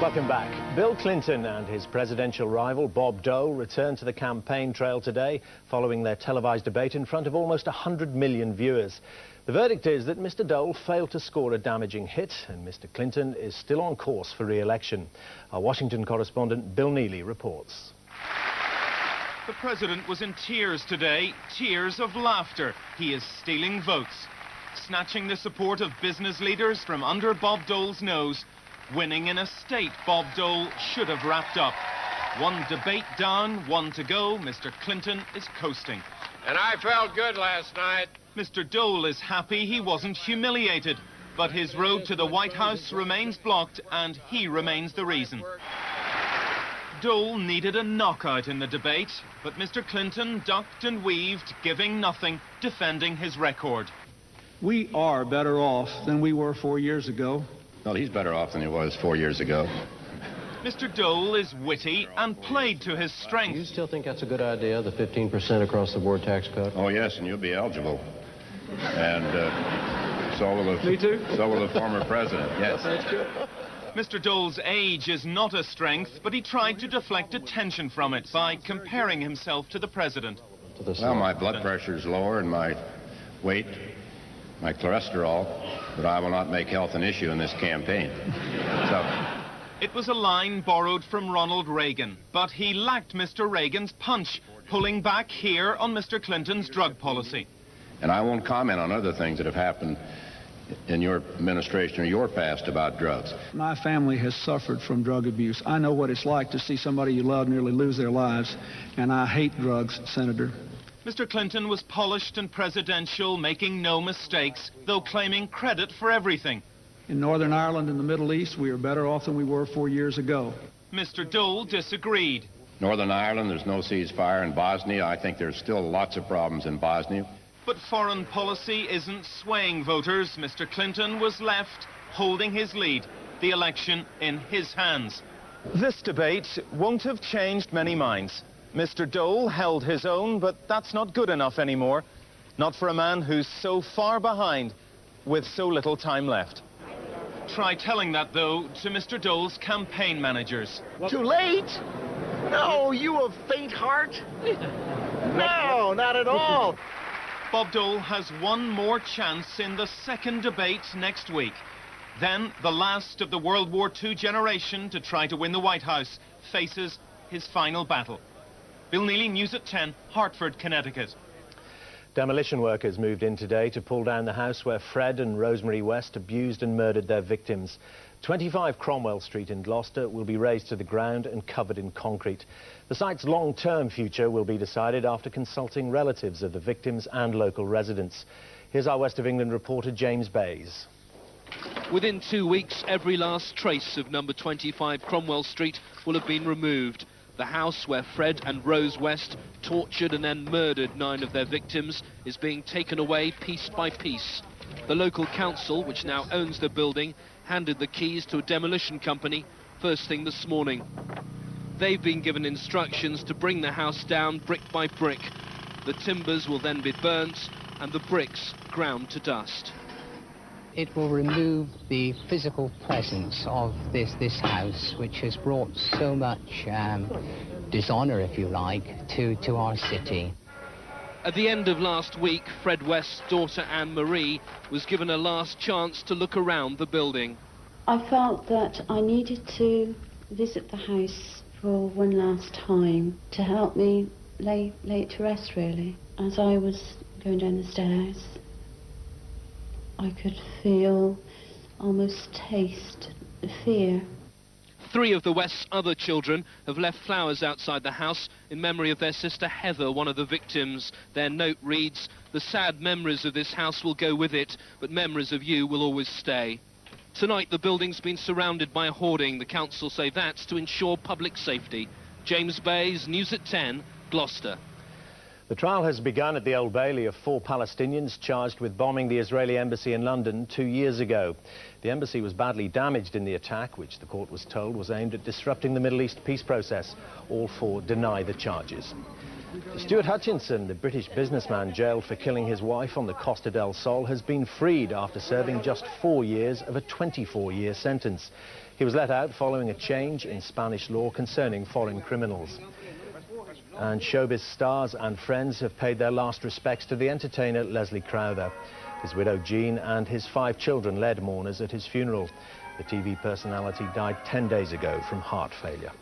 Welcome back. Bill Clinton and his presidential rival Bob Dole returned to the campaign trail today following their televised debate in front of almost 100 million viewers. The verdict is that Mr. Dole failed to score a damaging hit and Mr. Clinton is still on course for re-election. Our Washington correspondent Bill Nealy reports. The president was in tears today, tears of laughter. He is stealing votes, snatching the support of business leaders from under Bob Dole's nose, winning in a state Bob Dole should have wrapped up. One debate down, one to go. Mr. Clinton is coasting. And I felt good last night. Mr. Dole is happy he wasn't humiliated, but his road to the White House remains blocked and he remains the reason. Dole needed a knockout in the debate, but Mr. Clinton ducked and weaved, giving nothing, defending his record. We are better off than we were 4 years ago. Well, he's better off than he was 4 years ago. Mr. Dole is witty and played to his strength. Do you still think that's a good idea, the 15% across-the-board tax cut? Oh, yes, and you'll be eligible. And so will the... Me too? So will the former president, yes. That's good. Mr. Dole's age is not a strength, but he tried to deflect attention from it by comparing himself to the president. Well, my blood pressure is lower and my weight, my cholesterol, but I will not make health an issue in this campaign. So... It was a line borrowed from Ronald Reagan, but he lacked Mr. Reagan's punch, pulling back here on Mr. Clinton's drug policy. And I won't comment on other things that have happened in your administration or your past about drugs. My family has suffered from drug abuse. I know what it's like to see somebody you love nearly lose their lives, and I hate drugs, Senator. Mr. Clinton was polished and presidential, making no mistakes, though claiming credit for everything. In Northern Ireland and the Middle East, we are better off than we were 4 years ago. Mr. Dole disagreed. Northern Ireland, there's no ceasefire. In Bosnia, I think there's still lots of problems in Bosnia. But foreign policy isn't swaying voters. Mr. Clinton was left holding his lead, the election in his hands. This debate won't have changed many minds. Mr. Dole held his own, but that's not good enough anymore. Not for a man who's so far behind with so little time left. Try telling that, though, to Mr. Dole's campaign managers. Too late? No, you of faint heart? No, not at all. Bob Dole has one more chance in the second debate next week. Then the last of the World War II generation to try to win the White House faces his final battle. Bill Nealy, News at 10, Hartford, Connecticut. Demolition workers moved in today to pull down the house where Fred and Rosemary West abused and murdered their victims. 25 Cromwell Street in Gloucester will be razed to the ground and covered in concrete. The site's long-term future will be decided after consulting relatives of the victims and local residents. Here's our West of England reporter James Bays. Within 2 weeks, every last trace of number 25 Cromwell Street will have been removed. The house where Fred and Rose West tortured and then murdered 9 of their victims is being taken away piece by piece. The local council, which now owns the building, handed the keys to a demolition company first thing this morning. They've been given instructions to bring the house down brick by brick. The timbers will then be burnt and the bricks ground to dust. It will remove the physical presence of this house, which has brought so much dishonour, if you like, to our city. At the end of last week, Fred West's daughter Anne-Marie was given a last chance to look around the building. I felt that I needed to visit the house for one last time to help me lay it to rest, really. As I was going down the stairs, I could feel, almost taste, the fear. 3 of the West's other children have left flowers outside the house in memory of their sister Heather, one of the victims. Their note reads, "The sad memories of this house will go with it, but memories of you will always stay." Tonight, the building's been surrounded by a hoarding. The council say that's to ensure public safety. James Bays, News at 10, Gloucester. The trial has begun at the Old Bailey of 4 Palestinians charged with bombing the Israeli embassy in London 2 years ago. The embassy was badly damaged in the attack, which the court was told was aimed at disrupting the Middle East peace process. All 4 deny the charges. Stuart Hutchinson, the British businessman jailed for killing his wife on the Costa Del Sol, has been freed after serving just 4 years of a 24-year sentence. He was let out following a change in Spanish law concerning foreign criminals. And showbiz stars and friends have paid their last respects to the entertainer Leslie Crowther. His widow Jean and his 5 children led mourners at his funeral. The TV personality died 10 days ago from heart failure.